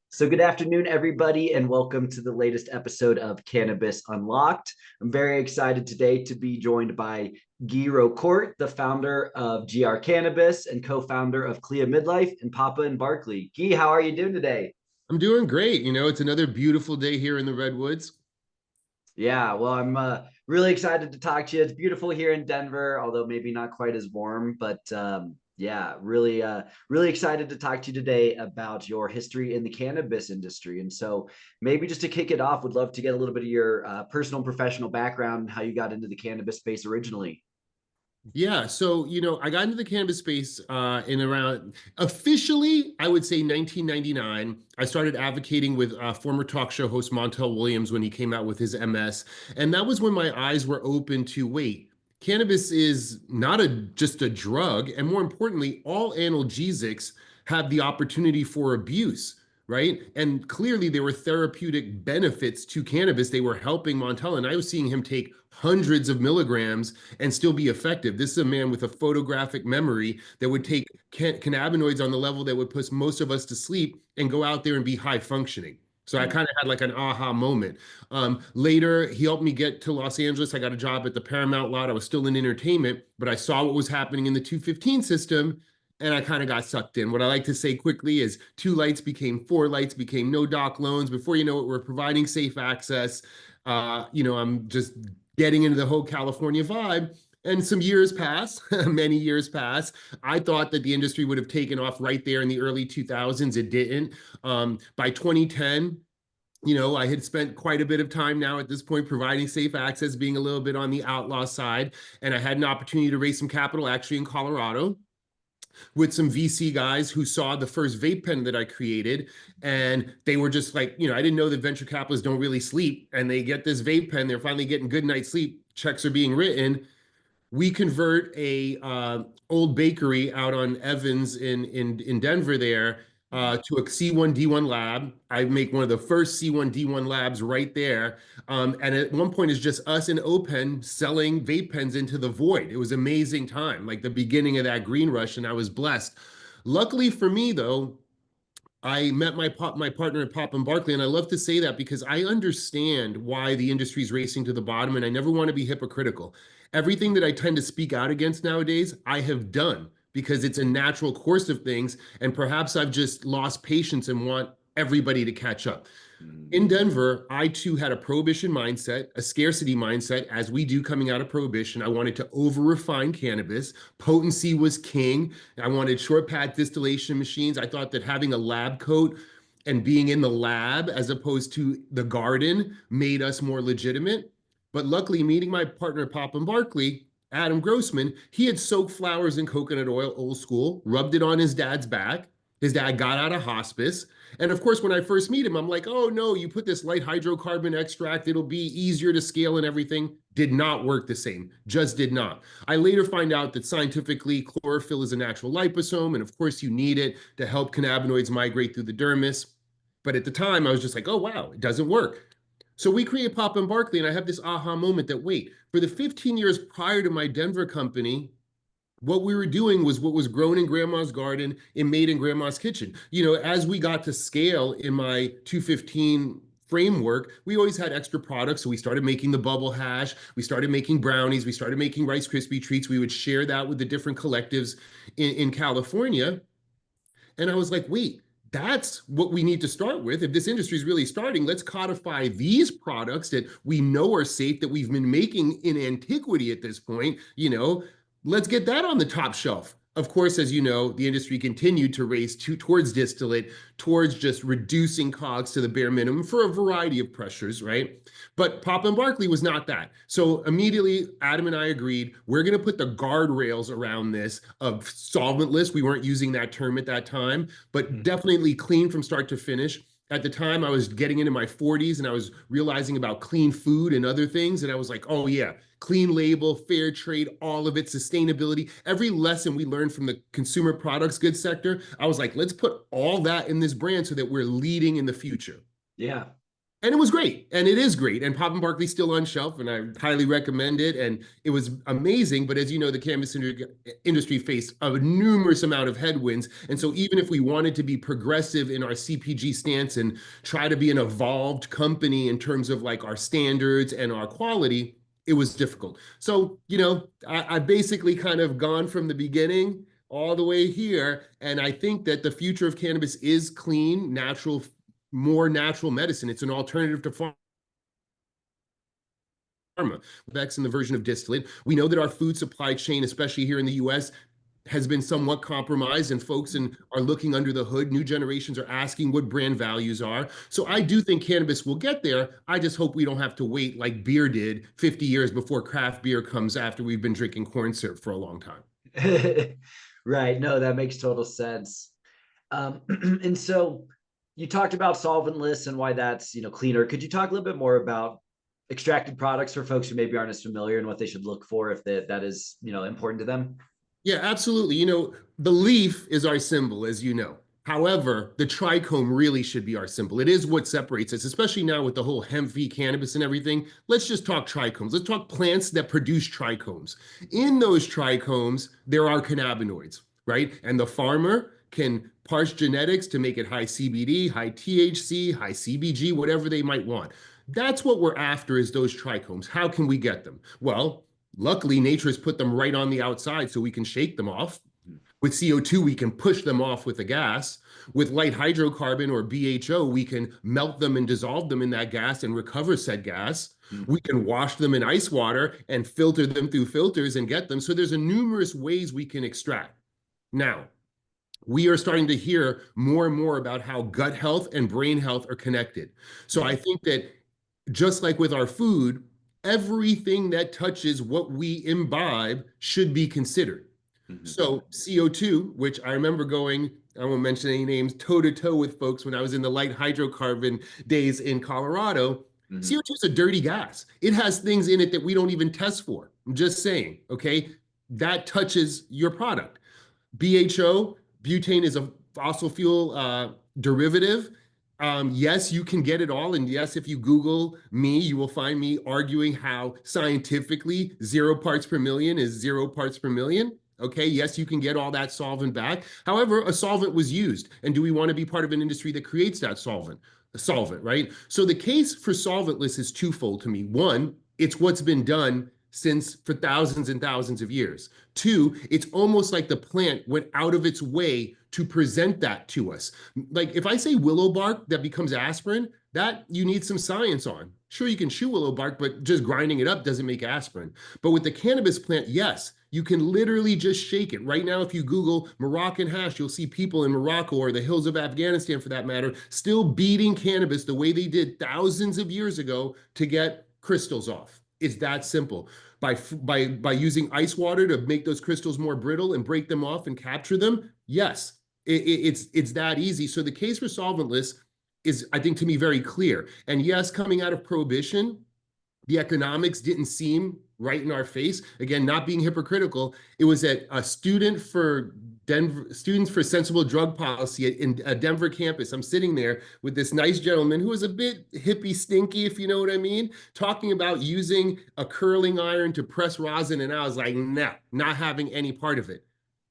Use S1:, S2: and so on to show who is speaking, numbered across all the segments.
S1: So good afternoon, everybody, and welcome to the latest episode of Cannabis Unlocked. I'm very excited today to be joined by Guy Rocourt, the founder of GR Cannabis and co-founder of CLEA Mid Life, and Papa and Barkley. Guy, how are you doing today?
S2: I'm doing great. It's another beautiful day here in the Redwoods.
S1: Yeah, well, I'm really excited to talk to you. It's beautiful here in Denver, although maybe not quite as warm. But yeah, really excited to talk to you today about your history in the cannabis industry. And so maybe just to kick it off, would love to get a little bit of your personal and professional background and how you got into the cannabis space originally.
S2: Yeah, so I got into the cannabis space in around officially, I would say 1999. I started advocating with former talk show host Montel Williams when he came out with his MS, and that was when my eyes were open to wait. Cannabis is not just a drug, and more importantly, all analgesics have the opportunity for abuse. Right. And clearly there were therapeutic benefits to cannabis. They were helping Montel, and I was seeing him take hundreds of milligrams and still be effective. This is a man with a photographic memory that would take cannabinoids on the level that would put most of us to sleep and go out there and be high functioning. So I kind of had like an aha moment. Later, he helped me get to Los Angeles. I got a job at the Paramount lot. I was still in entertainment, but I saw what was happening in the 215 system, and I kind of got sucked in. What I like to say quickly is 2 lights became 4 lights, became no doc loans. Before you know it, we're providing safe access. I'm just getting into the whole California vibe. And some years pass, many years pass. I thought that the industry would have taken off right there in the early 2000s. It didn't. By 2010, I had spent quite a bit of time now at this point providing safe access, being a little bit on the outlaw side. And I had an opportunity to raise some capital actually in Colorado with some VC guys who saw the first vape pen that I created. And they were just like, I didn't know that venture capitalists don't really sleep. And they get this vape pen, they're finally getting good night's sleep, checks are being written. We convert a old bakery out on Evans in Denver there to a C1D1 lab. I make one of the first C1D1 labs right there. And at one point, it's just us and Open selling vape pens into the void. It was amazing time, like the beginning of that green rush, and I was blessed. Luckily for me, though, I met my partner at Pop and Barkley, and I love to say that because I understand why the industry is racing to the bottom, and I never want to be hypocritical. Everything that I tend to speak out against nowadays, I have done because it's a natural course of things, and perhaps I've just lost patience and want everybody to catch up. In Denver, I too had a prohibition mindset, a scarcity mindset, as we do coming out of prohibition. I wanted to over refine cannabis. Potency was king. I wanted short path distillation machines. I thought that having a lab coat and being in the lab as opposed to the garden made us more legitimate. But luckily, meeting my partner, Papa Barkley, Adam Grossman, he had soaked flowers in coconut oil, old school, rubbed it on his dad's back. His dad got out of hospice. And of course, when I first meet him, I'm like, oh no, you put this light hydrocarbon extract, it'll be easier to scale and everything. Did not work the same, just did not. I later find out that scientifically, chlorophyll is a natural liposome, and of course, you need it to help cannabinoids migrate through the dermis. But at the time, I was just like, oh wow, it doesn't work. So we create Pop and Barkley, and I have this aha moment that wait, for the 15 years prior to my Denver company, what we were doing was what was grown in grandma's garden and made in grandma's kitchen. As we got to scale in my 215 framework, we always had extra products. So we started making the bubble hash, we started making brownies, we started making Rice Krispie treats. We would share that with the different collectives in California. And I was like, wait, that's what we need to start with. If this industry is really starting, let's codify these products that we know are safe, that we've been making in antiquity at this point. Let's get that on the top shelf. Of course, as you know, the industry continued to race towards distillate, towards just reducing COGS to the bare minimum for a variety of pressures, right? But Pop and Barkley was not that. So immediately, Adam and I agreed, we're going to put the guardrails around this of solventless. We weren't using that term at that time, but definitely clean from start to finish. At the time, I was getting into my 40s and I was realizing about clean food and other things. And I was like, oh, yeah, clean label, fair trade, all of it, sustainability. Every lesson we learned from the consumer products goods sector, I was like, let's put all that in this brand so that we're leading in the future.
S1: Yeah.
S2: And it was great, and it is great. And Pop and Barkley's still on shelf, and I highly recommend it. And it was amazing. But as you know, the cannabis industry faced a numerous amount of headwinds. And so, even if we wanted to be progressive in our CPG stance and try to be an evolved company in terms of like our standards and our quality, it was difficult. So, I basically kind of gone from the beginning all the way here. And I think that the future of cannabis is clean, natural, more natural medicine. It's an alternative to pharma. That's in the version of distillate. We know that our food supply chain, especially here in the US, has been somewhat compromised, and folks are looking under the hood. New generations are asking what brand values are. So I do think cannabis will get there. I just hope we don't have to wait like beer did 50 years before craft beer comes after we've been drinking corn syrup for a long time.
S1: Right. No, that makes total sense. And so you talked about solventless and why that's, cleaner. Could you talk a little bit more about extracted products for folks who maybe aren't as familiar and what they should look for if that is, important to them?
S2: Yeah, absolutely. The leaf is our symbol, as you know. However, the trichome really should be our symbol. It is what separates us, especially now with the whole hemp v cannabis and everything. Let's just talk trichomes. Let's talk plants that produce trichomes. In those trichomes, there are cannabinoids, right? And the farmer can parse genetics to make it high CBD, high THC, high CBG, whatever they might want. That's what we're after, is those trichomes. How can we get them? Well, luckily, nature has put them right on the outside so we can shake them off. With CO2, we can push them off with a gas. With light hydrocarbon or BHO, we can melt them and dissolve them in that gas and recover said gas. We can wash them in ice water and filter them through filters and get them. So there's a numerous ways we can extract. Now, we are starting to hear more and more about how gut health and brain health are connected. So I think that just like with our food, everything that touches what we imbibe should be considered. So CO2, which I remember going, I won't mention any names, toe to toe with folks when I was in the light hydrocarbon days in Colorado. CO2 is a dirty gas. It has things in it that we don't even test for. I'm just saying, okay? That touches your product. BHO, butane, is a fossil fuel derivative. Yes, you can get it all. And yes, if you Google me, you will find me arguing how scientifically 0 parts per million is 0 parts per million. Okay, yes, you can get all that solvent back. However, a solvent was used. And do we want to be part of an industry that creates that solvent? A solvent, right? So the case for solventless is twofold to me. One, it's what's been done for thousands and thousands of years. Two, it's almost like the plant went out of its way to present that to us. Like if I say willow bark that becomes aspirin, that you need some science on. Sure, you can chew willow bark, but just grinding it up doesn't make aspirin. But with the cannabis plant, yes, you can literally just shake it. Right now, if you Google Moroccan hash, you'll see people in Morocco or the hills of Afghanistan, for that matter, still beating cannabis the way they did thousands of years ago to get crystals off. It's that simple. By using ice water to make those crystals more brittle and break them off and capture them, yes, it's that easy. So the case for solventless is, I think, to me, very clear. And yes, coming out of prohibition, the economics didn't seem right in our face. Again, not being hypocritical, it was at a Students for Sensible Drug Policy in a Denver campus. I'm sitting there with this nice gentleman who was a bit hippie stinky, if you know what I mean, talking about using a curling iron to press rosin. And I was like, nah, not having any part of it.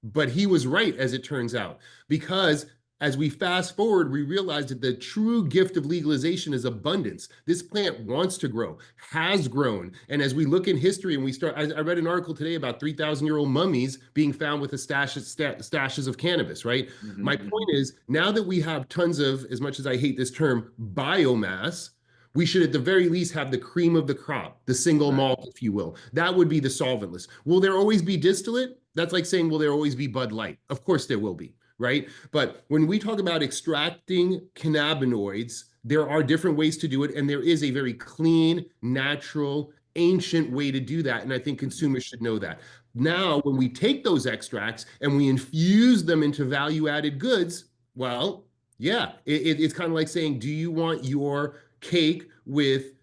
S2: But he was right, as it turns out, because as we fast forward, we realize that the true gift of legalization is abundance. This plant wants to grow, has grown. And as we look in history and I read an article today about 3,000-year-old mummies being found with the stashes of cannabis, right? My point is, now that we have tons of, as much as I hate this term, biomass, we should at the very least have the cream of the crop, the single malt, if you will. That would be the solventless. Will there always be distillate? That's like saying, will there always be Bud Light? Of course there will be. Right? But when we talk about extracting cannabinoids, there are different ways to do it. And there is a very clean, natural, ancient way to do that. And I think consumers should know that. Now, when we take those extracts and we infuse them into value-added goods, well, yeah, it's kind of like saying, do you want your cake with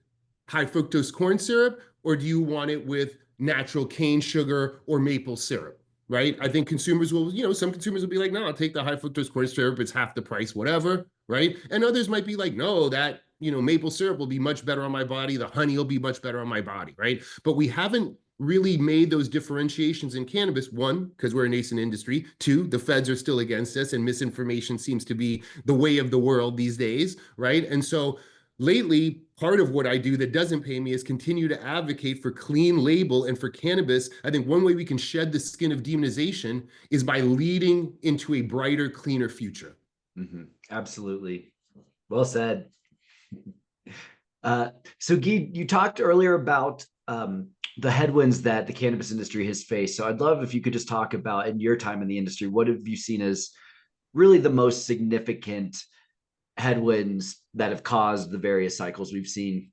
S2: high fructose corn syrup, or do you want it with natural cane sugar or maple syrup? Right? I think consumers will, some consumers will be like, no, I'll take the high fructose corn syrup. It's half the price, whatever. Right? And others might be like, no, that, maple syrup will be much better on my body. The honey will be much better on my body, right? But we haven't really made those differentiations in cannabis. One, because we're a nascent industry. Two, the feds are still against us and misinformation seems to be the way of the world these days, right? And so lately, part of what I do that doesn't pay me is continue to advocate for clean label and for cannabis. I think one way we can shed the skin of demonization is by leading into a brighter, cleaner future.
S1: Absolutely. Well said. So Guy, you talked earlier about the headwinds that the cannabis industry has faced. So I'd love if you could just talk about, in your time in the industry, what have you seen as really the most significant headwinds that have caused the various cycles we've seen?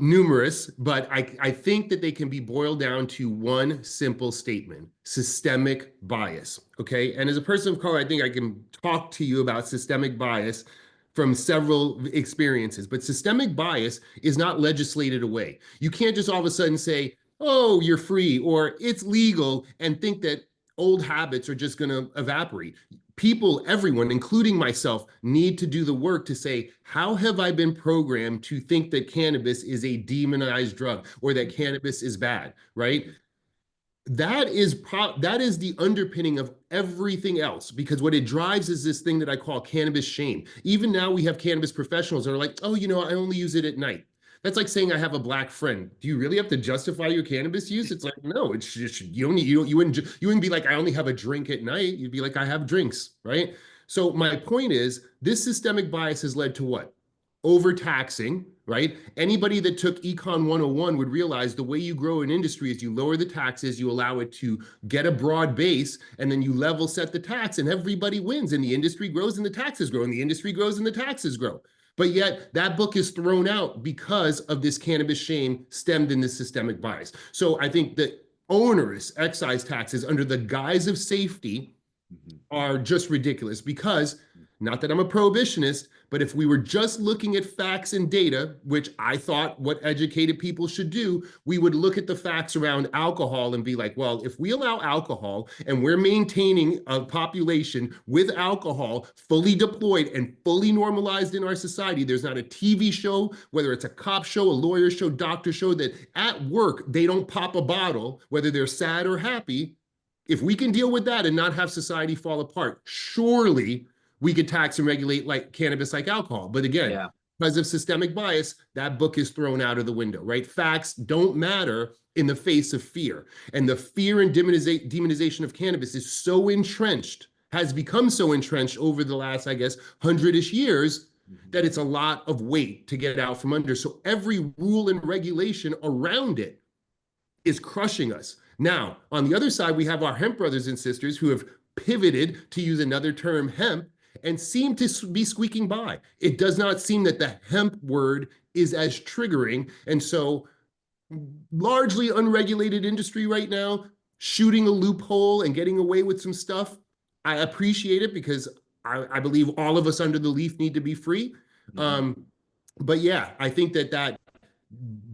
S2: Numerous, but I think that they can be boiled down to one simple statement: systemic bias. Okay. And as a person of color, I think I can talk to you about systemic bias from several experiences, but systemic bias is not legislated away. You can't just all of a sudden say, oh, you're free or it's legal, and think that old habits are just going to evaporate. People, everyone, including myself, need to do the work to say, how have I been programmed to think that cannabis is a demonized drug or that cannabis is bad, right? That is the underpinning of everything else, because what it drives is this thing that I call cannabis shame. Even now we have cannabis professionals that are like, oh, I only use it at night. That's like saying I have a black friend. Do you really have to justify your cannabis use? It's like, no, it's just, you wouldn't be like, I only have a drink at night. You'd be like, I have drinks, right? So my point is, this systemic bias has led to what? Overtaxing, right? Anybody that took Econ 101 would realize the way you grow an industry is you lower the taxes, you allow it to get a broad base, and then you level set the tax, and everybody wins, and the industry grows and the taxes grow, and the industry grows and the taxes grow. But yet that book is thrown out because of this cannabis shame stemmed in this systemic bias. So I think that onerous excise taxes under the guise of safety are just ridiculous, because, not that I'm a prohibitionist, but if we were just looking at facts and data, which I thought what educated people should do, we would look at the facts around alcohol and be like, well, if we allow alcohol and we're maintaining a population with alcohol fully deployed and fully normalized in our society, there's not a TV show, whether it's a cop show, a lawyer show, doctor show, that at work they don't pop a bottle, whether they're sad or happy. If we can deal with that and not have society fall apart, surely we could tax and regulate like cannabis, like alcohol. But again, because of systemic bias, that book is thrown out of the window, right? Facts don't matter in the face of fear. And the fear and demonization of cannabis is so entrenched, has become so entrenched over the last, I guess, 100-ish years, that it's a lot of weight to get out from under. So every rule and regulation around it is crushing us. Now, on the other side, we have our hemp brothers and sisters who have pivoted, to use another term, hemp, and seem to be squeaking by. It does not seem that the hemp word is as triggering. And so largely unregulated industry right now, shooting a loophole and getting away with some stuff. I appreciate it, because I believe all of us under the leaf need to be free. But yeah, I think that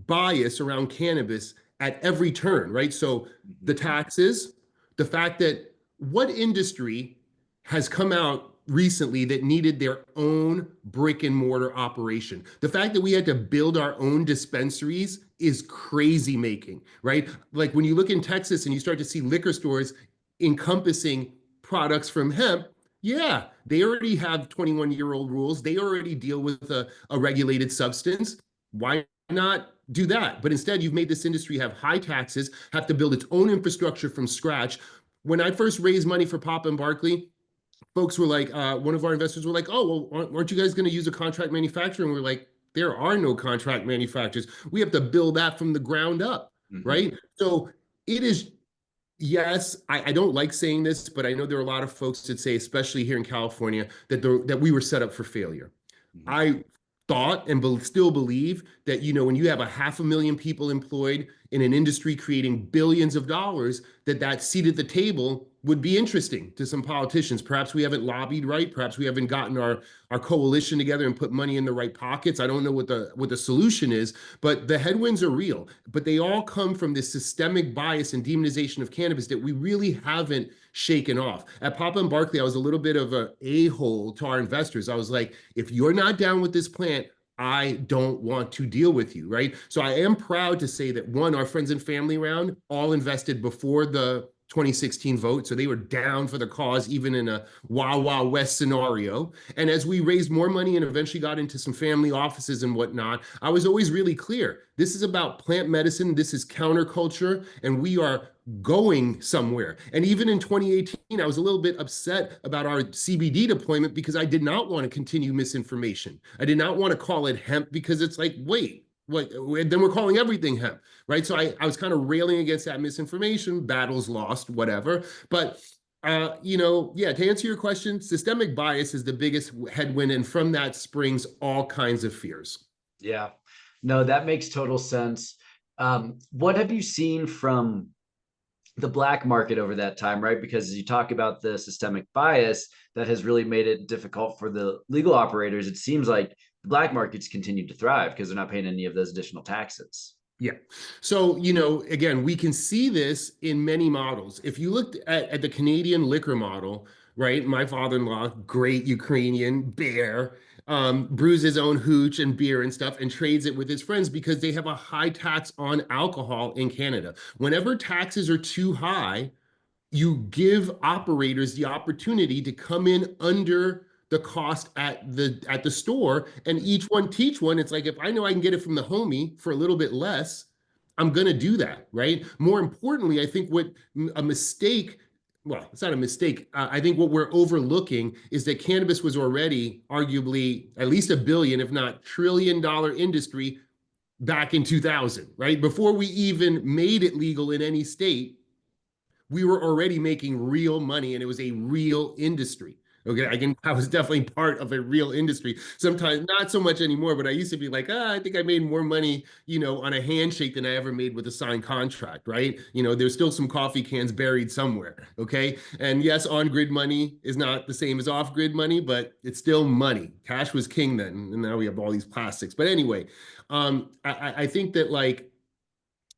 S2: bias around cannabis at every turn, right? So the taxes, the fact that what industry has come out recently that needed their own brick and mortar operation? The fact that we had to build our own dispensaries is crazy making, right? Like when you look in Texas and you start to see liquor stores encompassing products from hemp, yeah, they already have 21-year-old rules. They already deal with a regulated substance. Why not do that? But instead, you've made this industry have high taxes, have to build its own infrastructure from scratch. When I first raised money for Papa and Barkley, folks were like, one of our investors were like, oh, well, aren't you guys going to use a contract manufacturer? And we're like, there are no contract manufacturers. We have to build that from the ground up, right? So it is, yes, I don't like saying this, but I know there are a lot of folks that say, especially here in California, that we were set up for failure. I thought and still believe that, when you have 500,000 people employed in an industry creating billions of dollars, that seat at the table would be interesting to some politicians. Perhaps we haven't lobbied right. Perhaps we haven't gotten our coalition together and put money in the right pockets. I don't know what the solution is, but the headwinds are real. But they all come from this systemic bias and demonization of cannabis that we really haven't shaken off. At Papa and Barkley, I was a little bit of a a-hole to our investors. I was like, if you're not down with this plant, I don't want to deal with you, right? So I am proud to say that one, our friends and family round all invested before the 2016 vote. So they were down for the cause, even in a Wild Wild West scenario. And as we raised more money and eventually got into some family offices and whatnot, I was always really clear. This is about plant medicine. This is counterculture, and we are going somewhere. And even in 2018, I was a little bit upset about our CBD deployment because I did not want to continue misinformation. I did not want to call it hemp because it's like, wait, what? Then we're calling everything hemp, right? So I was kind of railing against that misinformation, battles lost, whatever. But yeah, to answer your question, systemic bias is the biggest headwind, and from that springs all kinds of fears.
S1: Yeah, no, that makes total sense. What have you seen from the black market over that time, right? Because as you talk about the systemic bias that has really made it difficult for the legal operators, it seems like the black markets continue to thrive because they're not paying any of those additional taxes.
S2: Yeah. So, again, we can see this in many models. If you looked at the Canadian liquor model, right? My father-in-law, great Ukrainian bear, brews his own hooch and beer and stuff and trades it with his friends because they have a high tax on alcohol in Canada. Whenever taxes are too high, you give operators the opportunity to come in under the cost at the store, and each one teach one. It's like, if I know I can get it from the homie for a little bit less, I'm going to do that, right? More importantly, I think what a mistake, well, it's not a mistake. I think what we're overlooking is that cannabis was already arguably at least a billion, if not trillion-dollar industry back in 2000, right? Before we even made it legal in any state, we were already making real money, and it was a real industry. Okay, I was definitely part of a real industry. Sometimes not so much anymore, but I used to be like, I think I made more money, on a handshake than I ever made with a signed contract, right? There's still some coffee cans buried somewhere. Okay. And yes, on-grid money is not the same as off-grid money, but it's still money. Cash was king then, and now we have all these plastics. But anyway, I think that like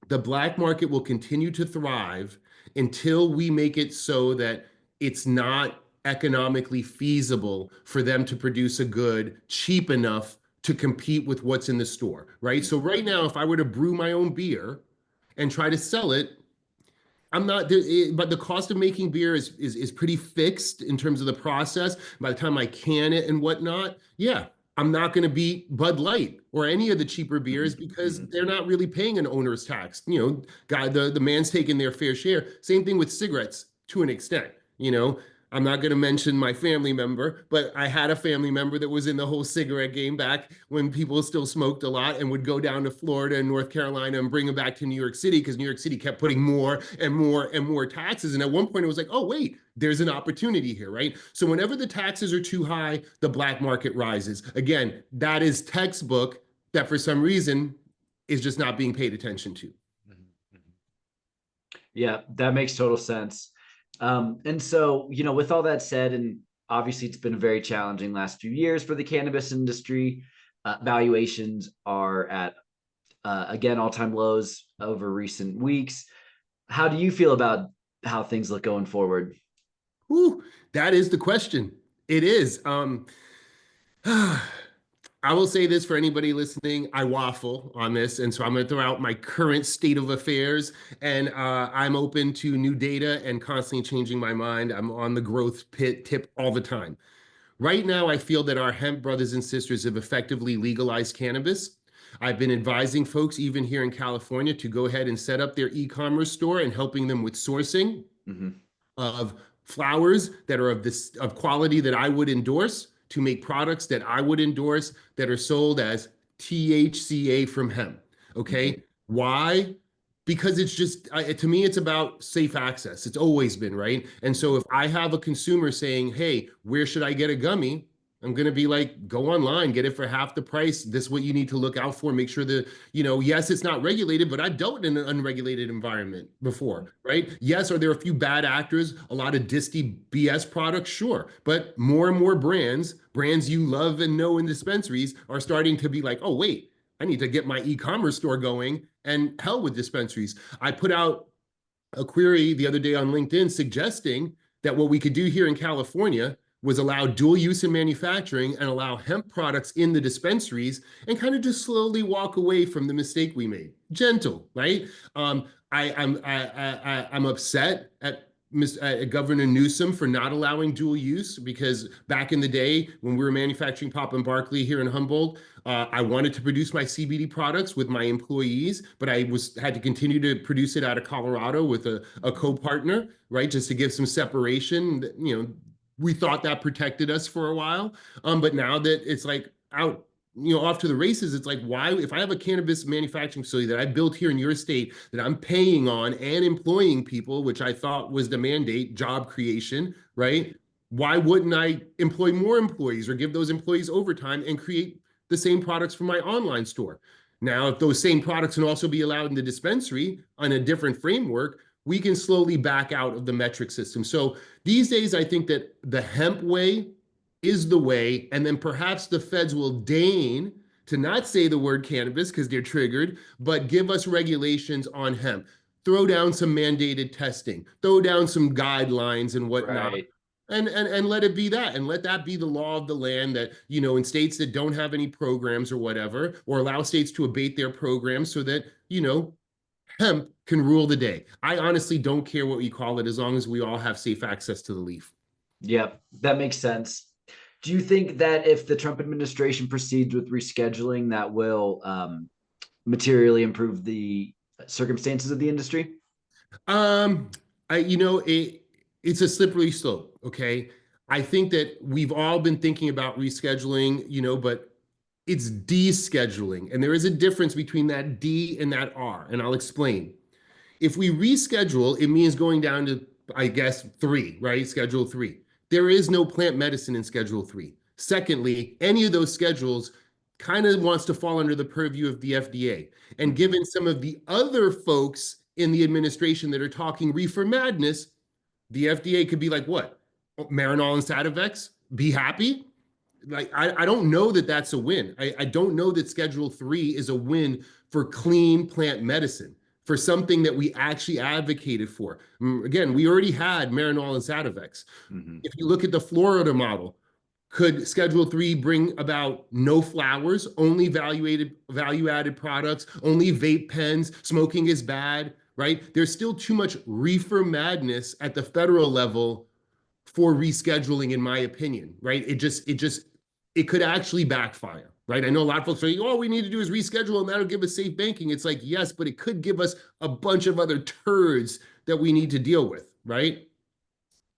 S2: the black market will continue to thrive until we make it so that it's not economically feasible for them to produce a good cheap enough to compete with what's in the store, right? So right now, if I were to brew my own beer and try to sell it, I'm not there, but the cost of making beer is pretty fixed in terms of the process. By the time I can it and whatnot, yeah, I'm not going to beat Bud Light or any of the cheaper beers because they're not really paying an owner's tax. The man's taking their fair share. Same thing with cigarettes to an extent. I'm not going to mention my family member, but I had a family member that was in the whole cigarette game back when people still smoked a lot and would go down to Florida and North Carolina and bring them back to New York City because New York City kept putting more and more and more taxes. And at one point it was like, oh, wait, there's an opportunity here, right? So whenever the taxes are too high, the black market rises. Again, that is textbook that for some reason is just not being paid attention to.
S1: Yeah, that makes total sense. And so, with all that said, and obviously it's been a very challenging last few years for the cannabis industry. Valuations are at, again, all-time lows over recent weeks. How do you feel about how things look going forward?
S2: Whew, that is the question. It is. I will say this for anybody listening, I waffle on this. And so I'm going to throw out my current state of affairs, and I'm open to new data and constantly changing my mind. I'm on the growth pit tip all the time. Right now, I feel that our hemp brothers and sisters have effectively legalized cannabis. I've been advising folks, even here in California, to go ahead and set up their e-commerce store and helping them with sourcing of flowers that are of quality that I would endorse, to make products that I would endorse that are sold as THCA from hemp. Okay. Why? Because it's just, to me, it's about safe access. It's always been, right? And so if I have a consumer saying, hey, where should I get a gummy? I'm going to be like, go online, get it for half the price. This is what you need to look out for. Make sure that, yes, it's not regulated, but I've dealt in an unregulated environment before, right? Yes, are there a few bad actors, a lot of disty BS products? Sure. But more and more brands you love and know in dispensaries are starting to be like, oh, wait, I need to get my e-commerce store going, and hell with dispensaries. I put out a query the other day on LinkedIn suggesting that what we could do here in California was allow dual use in manufacturing and allow hemp products in the dispensaries, and kind of just slowly walk away from the mistake we made. Gentle, right? I'm upset at Governor Newsom for not allowing dual use, because back in the day when we were manufacturing pop and Barkley here in Humboldt, I wanted to produce my CBD products with my employees, but I had to continue to produce it out of Colorado with a co-partner, right? Just to give some separation. We thought that protected us for a while. But now that it's like out, off to the races, it's like, why, if I have a cannabis manufacturing facility that I built here in your state that I'm paying on and employing people, which I thought was the mandate, job creation, right? Why wouldn't I employ more employees or give those employees overtime and create the same products for my online store? Now, if those same products can also be allowed in the dispensary on a different framework, we can slowly back out of the metric system. So these days, I think that the hemp way is the way, and then perhaps the feds will deign to not say the word cannabis because they're triggered, but give us regulations on hemp. Throw down some mandated testing, throw down some guidelines and whatnot.
S1: Right.
S2: And let it be that, and let that be the law of the land, that in states that don't have any programs or whatever, or allow states to abate their programs so that hemp can rule the day. I honestly don't care what we call it, as long as we all have safe access to the leaf.
S1: Yep, that makes sense. Do you think that if the Trump administration proceeds with rescheduling, that will materially improve the circumstances of the industry?
S2: Um, it's a slippery slope. Okay, I think that we've all been thinking about rescheduling, but it's descheduling, and there is a difference between that D and that R, and I'll explain. If we reschedule, it means going down to, I guess, 3, right? Schedule 3. There is no plant medicine in Schedule 3. Secondly, any of those schedules kind of wants to fall under the purview of the FDA. And given some of the other folks in the administration that are talking reefer madness, the FDA could be like, what? Marinol and Sativex? Be happy? Like, I don't know that that's a win. I don't know that Schedule 3 is a win for clean plant medicine, for something that we actually advocated for. Again, we already had Marinol and Sativex.
S1: Mm-hmm.
S2: If you look at the Florida model, could Schedule 3 bring about no flowers, only value-added products, only vape pens, smoking is bad, right? There's still too much reefer madness at the federal level for rescheduling, in my opinion, right? It could actually backfire, right? I know a lot of folks say, all we need to do is reschedule and that'll give us safe banking. It's like, yes, but it could give us a bunch of other turds that we need to deal with, right?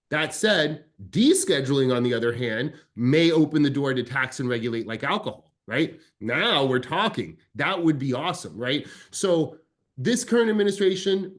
S2: That said, descheduling, on the other hand, may open the door to tax and regulate like alcohol, right? Now we're talking. That would be awesome, right? So this current administration,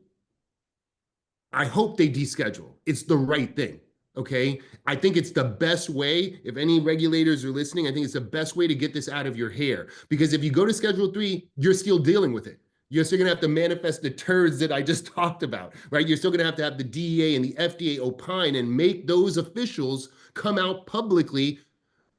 S2: I hope they deschedule. It's the right thing. Okay. I think it's the best way. If any regulators are listening, I think it's the best way to get this out of your hair. Because if you go to Schedule 3, you're still dealing with it. You're still going to have to manifest the turds that I just talked about, right? You're still going to have the DEA and the FDA opine and make those officials come out publicly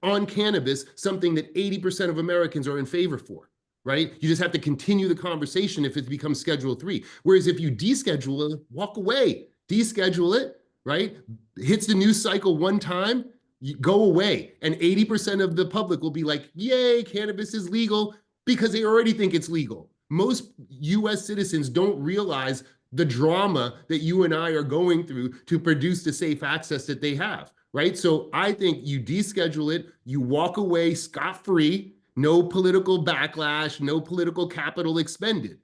S2: on cannabis, something that 80% of Americans are in favor for, right? You just have to continue the conversation if it becomes Schedule 3. Whereas if you deschedule it, walk away, deschedule it, right? Hits the news cycle one time, you go away. And 80% of the public will be like, yay, cannabis is legal, because they already think it's legal. Most US citizens don't realize the drama that you and I are going through to produce the safe access that they have, right? So I think you deschedule it, you walk away scot-free, no political backlash, no political capital expended.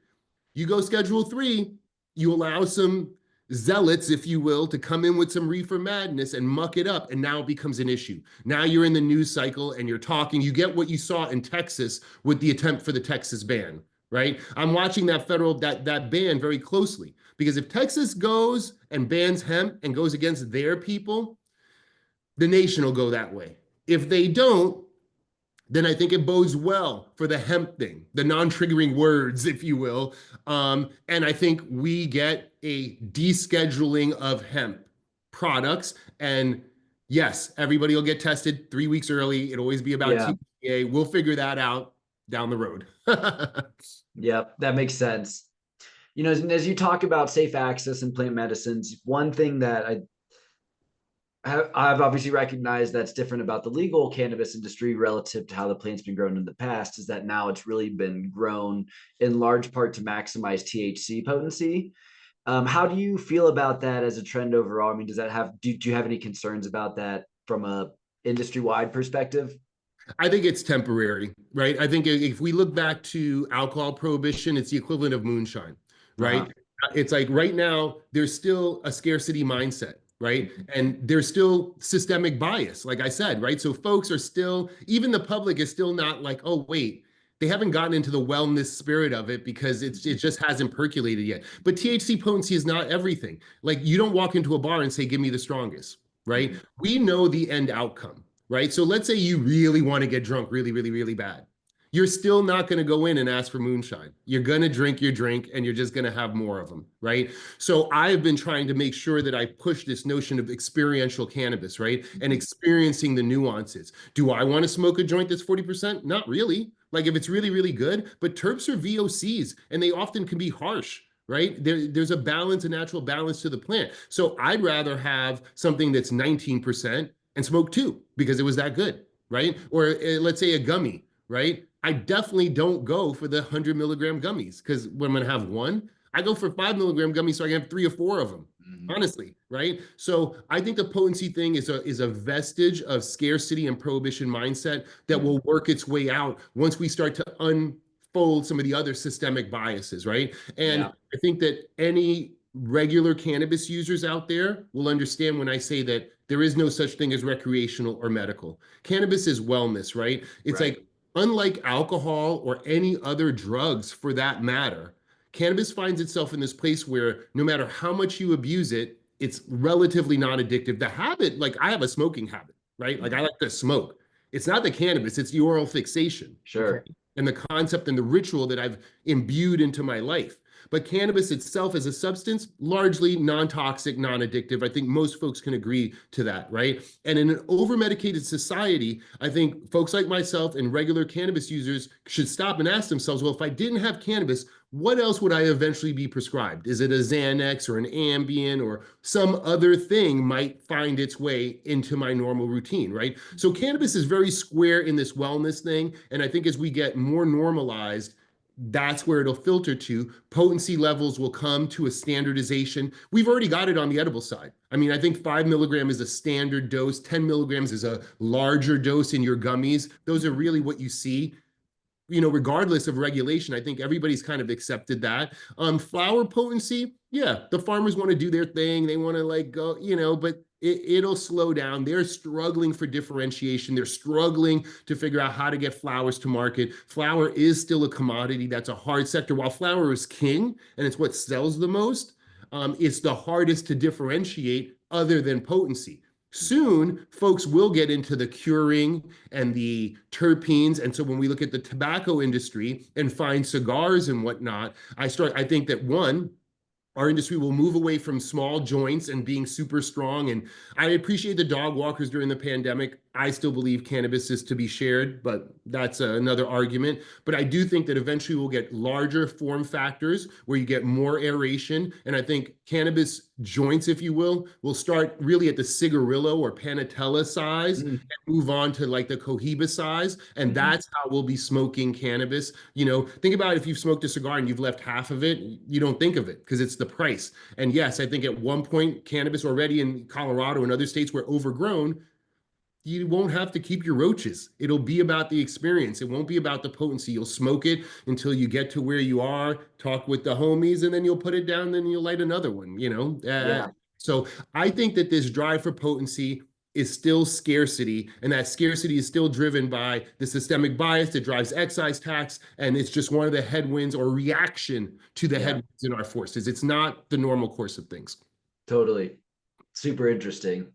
S2: You go Schedule 3, you allow some zealots, if you will, to come in with some reefer madness and muck it up, and now it becomes an issue. Now you're in the news cycle and you're talking. You get what you saw in Texas with the attempt for the Texas ban, right? I'm watching that ban very closely, because if Texas goes and bans hemp and goes against their people, the nation will go that way. If they don't, then I think it bodes well for the hemp thing, the non-triggering words, if you will. And I think we get a descheduling of hemp products. And yes, everybody will get tested 3 weeks early. It'll always be about
S1: Yeah.
S2: THCA. We'll figure that out down the road.
S1: Yep. That makes sense. As you talk about safe access and plant medicines, one thing that I've obviously recognized that's different about the legal cannabis industry relative to how the plant's been grown in the past is that now it's really been grown in large part to maximize THC potency. How do you feel about that as a trend overall? I mean, do you have any concerns about that from a industry-wide perspective?
S2: I think it's temporary, right? I think if we look back to alcohol prohibition, it's the equivalent of moonshine,
S1: Uh-huh.
S2: right? It's like right now, there's still a scarcity mindset, right? And there's still systemic bias, like I said, right? So folks are still, even the public is still not like, oh, wait, they haven't gotten into the wellness spirit of it because it just hasn't percolated yet. But THC potency is not everything. Like you don't walk into a bar and say, give me the strongest, right?
S1: Mhm.
S2: We know the end outcome, right? So let's say you really want to get drunk really, really, really bad. You're still not going to go in and ask for moonshine. You're going to drink your drink and you're just going to have more of them, right? So I've been trying to make sure that I push this notion of experiential cannabis, right? And experiencing the nuances. Do I want to smoke a joint that's 40%? Not really. Like if it's really, really good, but terps are VOCs and they often can be harsh, right? There's a balance, a natural balance to the plant. So I'd rather have something that's 19% and smoke two because it was that good, right? Or let's say a gummy, right? I definitely don't go for the 100 milligram gummies because when I'm gonna have one, I go for 5 milligram gummies so I can have 3 or 4 of them.
S1: Mhm.
S2: Honestly, right? So I think the potency thing is a vestige of scarcity and prohibition mindset that will work its way out once we start to unfold some of the other systemic biases, right? And
S1: Yeah.
S2: I think that any regular cannabis users out there will understand when I say that there is no such thing as recreational or medical. Cannabis is wellness, right? It's
S1: Right.
S2: like, unlike alcohol or any other drugs for that matter, cannabis finds itself in this place where no matter how much you abuse it, it's relatively non addictive. The habit, like I have a smoking habit, right? Like I
S1: Mhm.
S2: like to smoke. It's not the cannabis, it's the oral fixation. Okay.
S1: Sure.
S2: And the concept and the ritual that I've imbued into my life. But cannabis itself as a substance, largely non-toxic, non-addictive. I think most folks can agree to that, right? And in an over-medicated society, I think folks like myself and regular cannabis users should stop and ask themselves, well, if I didn't have cannabis, what else would I eventually be prescribed? Is it a Xanax or an Ambien or some other thing might find its way into my normal routine, right? So cannabis is very square in this wellness thing. And I think as we get more normalized, that's where it'll filter to. Potency levels will come to a standardization. We've already got it on the edible side. I mean, I think 5 milligram is a standard dose, 10 milligrams is a larger dose in your gummies. Those are really what you see, regardless of regulation. I think everybody's kind of accepted that. Flower potency, yeah, the farmers want to do their thing. They want to like go, but it'll slow down. They're struggling for differentiation. They're struggling to figure out how to get flowers to market. Flower is still a commodity. That's a hard sector. While flower is king and it's what sells the most, it's the hardest to differentiate other than potency. Soon, folks will get into the curing and the terpenes. And so when we look at the tobacco industry and find cigars and whatnot, I think that one, our industry will move away from small joints and being super strong. And I appreciate the dog walkers during the pandemic. I still believe cannabis is to be shared, but that's another argument. But I do think that eventually we'll get larger form factors where you get more aeration. And I think cannabis joints, if you will start really at the cigarillo or panatella size and
S1: Mhm.
S2: move on to like the cohiba size. And that's how we'll be smoking cannabis. Think about if you've smoked a cigar and you've left half of it, you don't think of it because it's the price. And yes, I think at one point, cannabis already in Colorado and other states were overgrown. You won't have to keep your roaches. It'll be about the experience. It won't be about the potency. You'll smoke it until you get to where you are, talk with the homies, and then you'll put it down, then you'll light another one.
S1: Yeah.
S2: So I think that this drive for potency is still scarcity, and that scarcity is still driven by the systemic bias that drives excise tax, and it's just one of the headwinds or reaction to the
S1: Yeah.
S2: headwinds in our forces. It's not the normal course of things.
S1: Totally. Super interesting.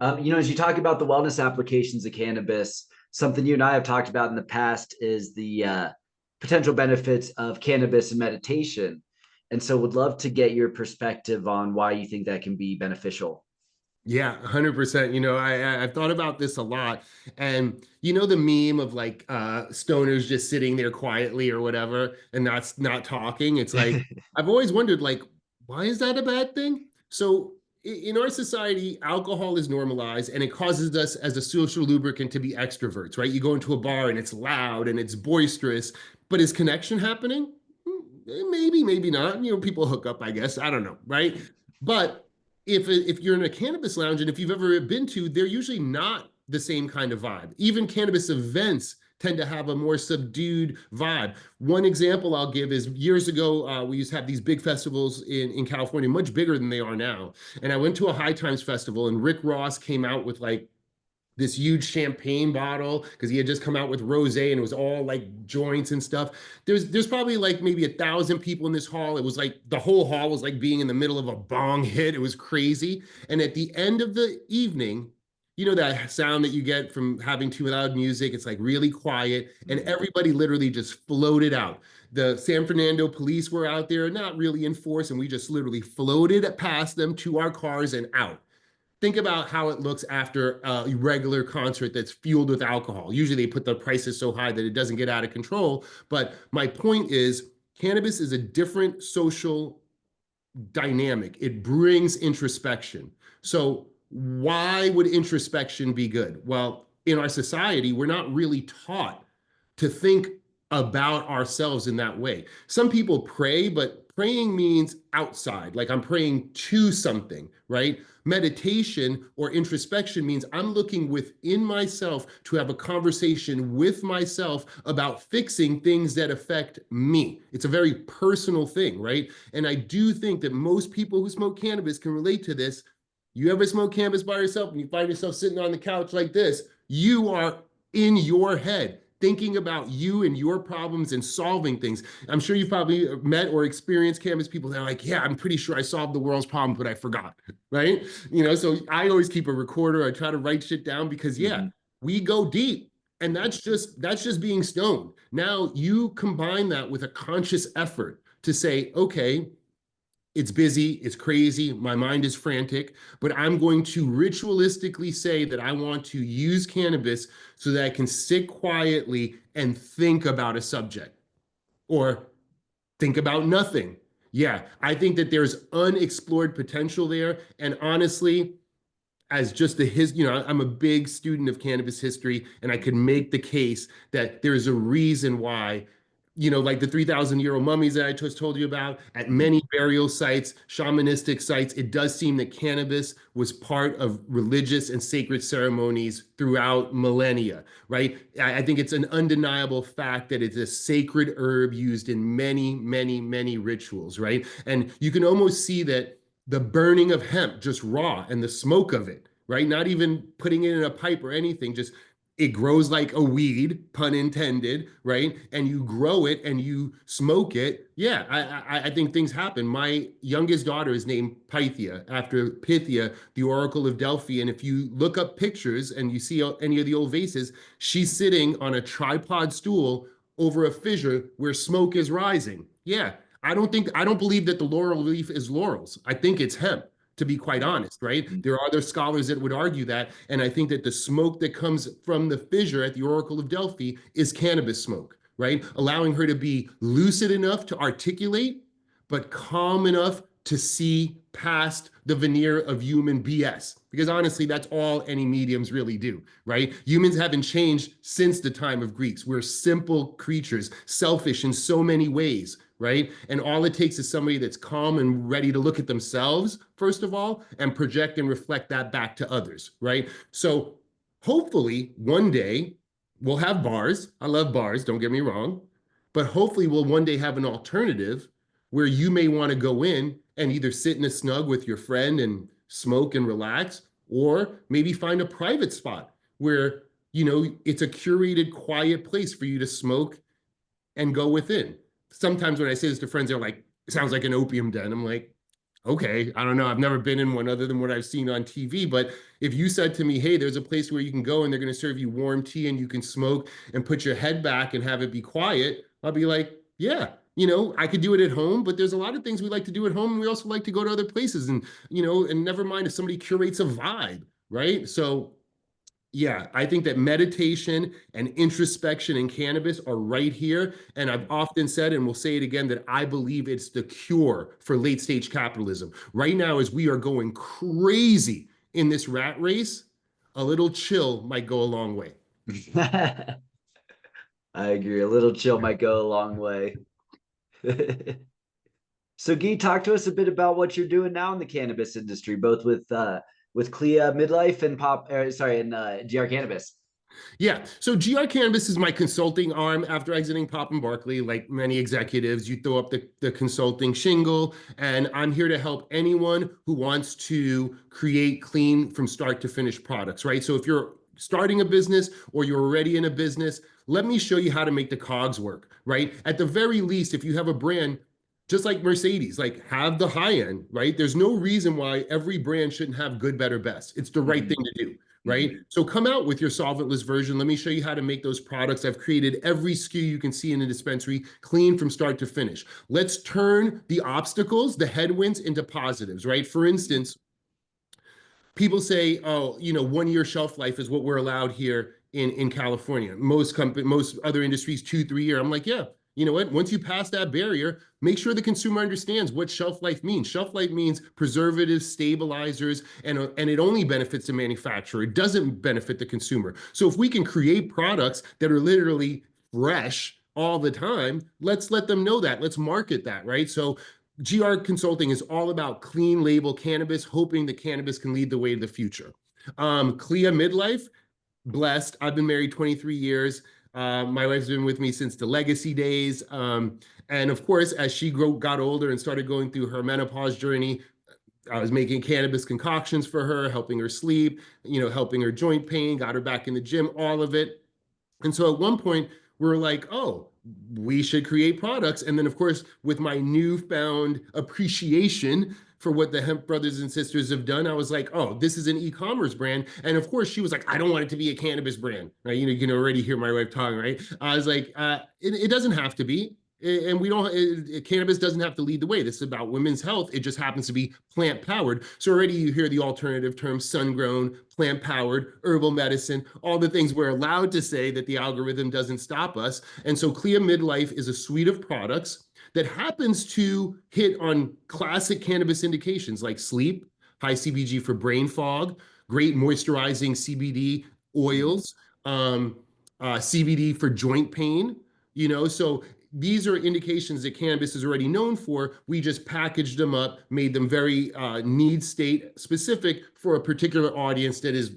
S1: As you talk about the wellness applications of cannabis, something you and I have talked about in the past is the potential benefits of cannabis and meditation. And so would love to get your perspective on why you think that can be beneficial.
S2: Yeah, 100%. I've thought about this a lot. And the meme of like stoners just sitting there quietly or whatever and not talking. It's like I've always wondered like why is that a bad thing? So in our society, alcohol is normalized and it causes us as a social lubricant to be extroverts, right? You go into a bar and it's loud and it's boisterous, but is connection happening? Maybe, maybe not. People hook up, I guess. I don't know, right? But if you're in a cannabis lounge and if you've ever been to, they're usually not the same kind of vibe. Even cannabis events tend to have a more subdued vibe. One example I'll give is years ago, we used to have these big festivals in California, much bigger than they are now. And I went to a High Times festival and Rick Ross came out with like this huge champagne bottle because he had just come out with rosé and it was all like joints and stuff. There's probably like maybe 1,000 people in this hall. It was like the whole hall was like being in the middle of a bong hit. It was crazy. And at the end of the evening, that sound that you get from having too loud music, it's like really quiet and everybody literally just floated out. The San Fernando police were out there, not really in force, and we just literally floated past them to our cars and out. Think about how it looks after a regular concert that's fueled with alcohol. Usually they put the prices so high that it doesn't get out of control. But my point is, cannabis is a different social dynamic. It brings introspection. So why would introspection be good? Well, in our society, we're not really taught to think about ourselves in that way. Some people pray, but praying means outside, like I'm praying to something, right? Meditation or introspection means I'm looking within myself to have a conversation with myself about fixing things that affect me. It's a very personal thing, right? And I do think that most people who smoke cannabis can relate to this. You ever smoke cannabis by yourself and you find yourself sitting on the couch like this, you are in your head thinking about you and your problems and solving things. I'm sure you've probably met or experienced cannabis people that are like, yeah, I'm pretty sure I solved the world's problem, but I forgot, right? So I always keep a recorder. I try to write shit down because yeah,
S1: Mm-hmm.
S2: we go deep. And that's just being stoned. Now you combine that with a conscious effort to say, okay, it's busy, it's crazy, my mind is frantic, but I'm going to ritualistically say that I want to use cannabis so that I can sit quietly and think about a subject or think about nothing. Yeah, I think that there's unexplored potential there. And honestly, as just I'm a big student of cannabis history, and I could make the case that there's a reason why, like the 3,000-year-old mummies that I just told you about, at many burial sites, shamanistic sites, it does seem that cannabis was part of religious and sacred ceremonies throughout millennia, right? I think it's an undeniable fact that it's a sacred herb used in many, many, many rituals, right? And you can almost see that the burning of hemp just raw and the smoke of it, right? Not even putting it in a pipe or anything, just it grows like a weed, pun intended, right? And you grow it and you smoke it. Yeah, I think things happen. My youngest daughter is named Pythia after Pythia, the Oracle of Delphi. And if you look up pictures and you see any of the old vases, she's sitting on a tripod stool over a fissure where smoke is rising. Yeah, I don't believe that the laurel leaf is laurels. I think it's hemp, to be quite honest, right? There are other scholars that would argue that. And I think that the smoke that comes from the fissure at the Oracle of Delphi is cannabis smoke, right? Allowing her to be lucid enough to articulate, but calm enough to see past the veneer of human BS. Because honestly, that's all any mediums really do, right? Humans haven't changed since the time of Greeks. We're simple creatures, selfish in so many ways, right? And all it takes is somebody that's calm and ready to look at themselves, first of all, and project and reflect that back to others, right? So hopefully one day we'll have bars. I love bars, don't get me wrong. But hopefully we'll one day have an alternative where you may want to go in and either sit in a snug with your friend and smoke and relax, or maybe find a private spot where, it's a curated, quiet place for you to smoke and go within. Sometimes when I say this to friends, they're like, it sounds like an opium den. I'm like, Okay, I don't know. I've never been in one other than what I've seen on TV. But if you said to me, hey, there's a place where you can go and they're going to serve you warm tea and you can smoke and put your head back and have it be quiet, I'll be like, yeah, I could do it at home, but there's a lot of things we like to do at home. And we also like to go to other places and never mind if somebody curates a vibe, right? So yeah, I think that meditation and introspection in cannabis are right here. And I've often said, and we'll say it again, that I believe it's the cure for late stage capitalism. Right now, as we are going crazy in this rat race, a little chill might go a long way.
S1: I agree. A little chill might go a long way. So, Guy, talk to us a bit about what you're doing now in the cannabis industry, both with CLEA Midlife and GR Cannabis.
S2: Yeah. So GR Cannabis is my consulting arm after exiting Pop and Barkley. Like many executives, you throw up the consulting shingle, and I'm here to help anyone who wants to create clean from start to finish products, right? So if you're starting a business or you're already in a business, let me show you how to make the cogs work, right? At the very least, if you have a brand, just like Mercedes, like have the high end, right? There's no reason why every brand shouldn't have good, better, best. It's the right thing
S1: Mhm.
S2: to do, right?
S1: Mhm.
S2: So come out with your solventless version. Let me show you how to make those products. I've created every SKU you can see in the dispensary clean from start to finish. Let's turn the obstacles, the headwinds into positives, right? For instance, people say, oh, 1 year shelf life is what we're allowed here in California. Most other industries, 2, 3 year. I'm like, yeah, you know what? Once you pass that barrier, make sure the consumer understands what shelf life means. Shelf life means preservatives, stabilizers, and it only benefits the manufacturer. It doesn't benefit the consumer. So if we can create products that are literally fresh all the time, let's let them know that. Let's market that, right? So GR Consulting is all about clean label cannabis, hoping that cannabis can lead the way to the future. CLEA Mid Life, blessed. I've been married 23 years. My wife's been with me since the legacy days. And of course, as she got older and started going through her menopause journey, I was making cannabis concoctions for her, helping her sleep, helping her joint pain, got her back in the gym, all of it. And so at one point, we were like, oh, we should create products. And then, of course, with my newfound appreciation for what the hemp brothers and sisters have done, I was like, oh, this is an e-commerce brand. And of course, she was like, I don't want it to be a cannabis brand. Right? You can already hear my wife talking, right? I was like, it doesn't have to be. And we don't, cannabis doesn't have to lead the way. This is about women's health. It just happens to be plant powered. So already you hear the alternative terms sun grown, plant powered, herbal medicine, all the things we're allowed to say that the algorithm doesn't stop us. And so CLEA Midlife is a suite of products that happens to hit on classic cannabis indications like sleep, high CBG for brain fog, great moisturizing CBD oils, CBD for joint pain. So these are indications that cannabis is already known for. We just packaged them up, made them very need state specific for a particular audience that is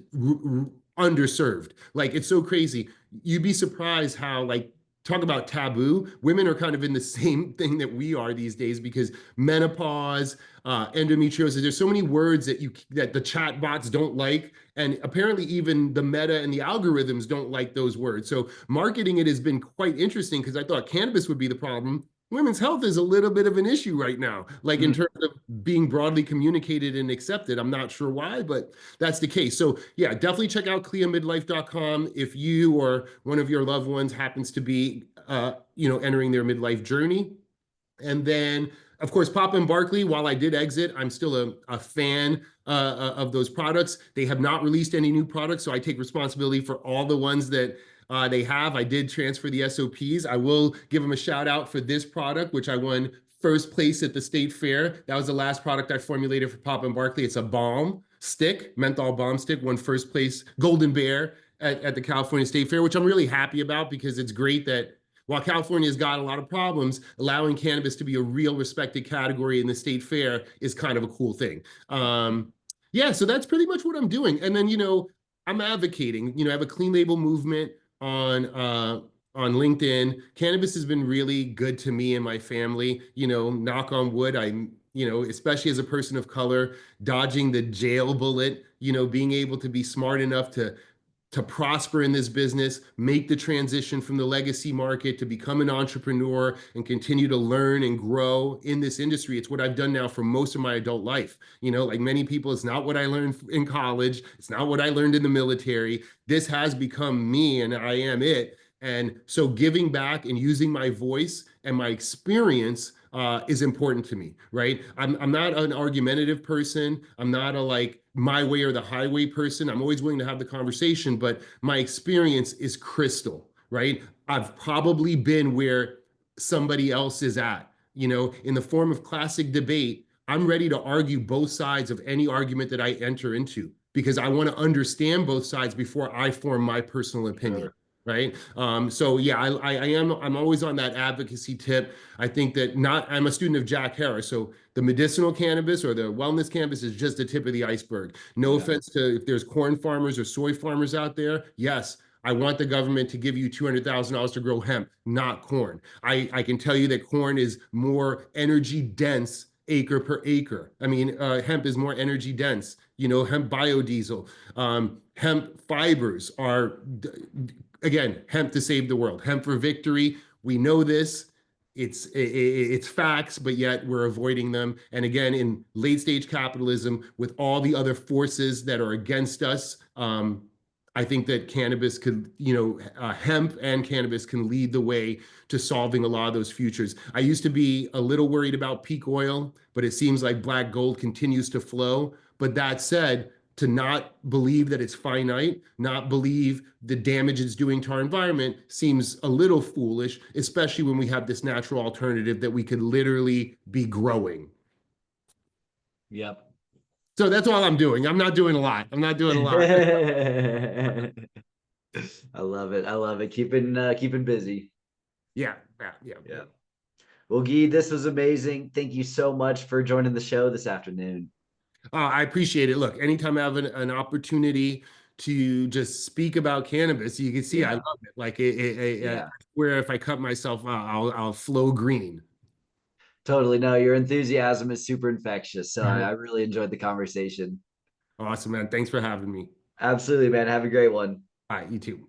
S2: underserved. Like it's so crazy. You'd be surprised how talk about taboo. Women are kind of in the same thing that we are these days because menopause, endometriosis. There's so many words that the chat bots don't like, and apparently even the meta and the algorithms don't like those words. So marketing it has been quite interesting because I thought cannabis would be the problem. Women's health is a little bit of an issue right now, like in terms of being broadly communicated and accepted. I'm not sure why, but that's the case. So yeah, definitely check out cleamidlife.com if you or one of your loved ones happens to be, entering their midlife journey. And then, of course, Pop and Barkley, while I did exit, I'm still a fan of those products. They have not released any new products, so I take responsibility for all the ones that they have. I did transfer the SOPs. I will give them a shout out for this product, which I won first place at the state fair. That was the last product I formulated for Pop and Barkley. It's a balm stick, menthol balm stick, won first place, Golden Bear at the California State Fair, which I'm really happy about because it's great that while California's got a lot of problems, allowing cannabis to be a real respected category in the state fair is kind of a cool thing. Yeah, so that's pretty much what I'm doing. And then, I'm advocating, I have a clean label movement on LinkedIn. Cannabis has been really good to me and my family, knock on wood. Especially as a person of color, dodging the jail bullet, being able to be smart enough to to prosper in this business, make the transition from the legacy market to become an entrepreneur and continue to learn and grow in this industry. It's what I've done now for most of my adult life. You know, like many people, it's not what I learned in college. It's not what I learned in the military. This has become me and I am it. And so giving back and using my voice and my experience is important to me, right? I'm not an argumentative person. I'm not a like my way or the highway person. I'm always willing to have the conversation, but my experience is crystal, right? I've probably been where somebody else is at, you know, in the form of classic debate. I'm ready to argue both sides of any argument that I enter into because I want to understand both sides before I form my personal opinion.
S1: Sure.
S2: Right. So yeah, I'm always on that advocacy tip. I think that I'm a student of Jack Harris. So the medicinal cannabis or the wellness cannabis is just the tip of the iceberg. No
S1: Yeah.
S2: offense to if there's corn farmers or soy farmers out there. Yes, I want the government to give you $200,000 to grow hemp, not corn. I can tell you that corn is more energy dense acre per acre. I mean, hemp is more energy dense. You know, hemp biodiesel, hemp fibers are again, hemp to save the world, hemp for victory. We know this. It's facts, but yet we're avoiding them. And again, in late stage capitalism, with all the other forces that are against us, I think that cannabis could, you know, hemp and cannabis can lead the way to solving a lot of those futures. I used to be a little worried about peak oil, but it seems like black gold continues to flow. But that said, to not believe that it's finite, not believe the damage it's doing to our environment seems a little foolish, especially when we have this natural alternative that we could literally be growing.
S1: Yep.
S2: So that's all I'm doing. I'm not doing a lot. I'm not doing a lot.
S1: I love it. I love it. Keeping busy.
S2: Yeah, yeah, yeah.
S1: Yeah. Well, Guy, this was amazing. Thank you so much for joining the show this afternoon.
S2: I appreciate it. Look, anytime I have an opportunity to just speak about cannabis, you can see I
S1: Yeah.
S2: love it. Like
S1: Yeah.
S2: where if I cut myself, I'll flow green.
S1: Totally. No, your enthusiasm is super infectious. So I really enjoyed the conversation.
S2: Awesome, man. Thanks for having me.
S1: Absolutely, man. Have a great one.
S2: All right, you too.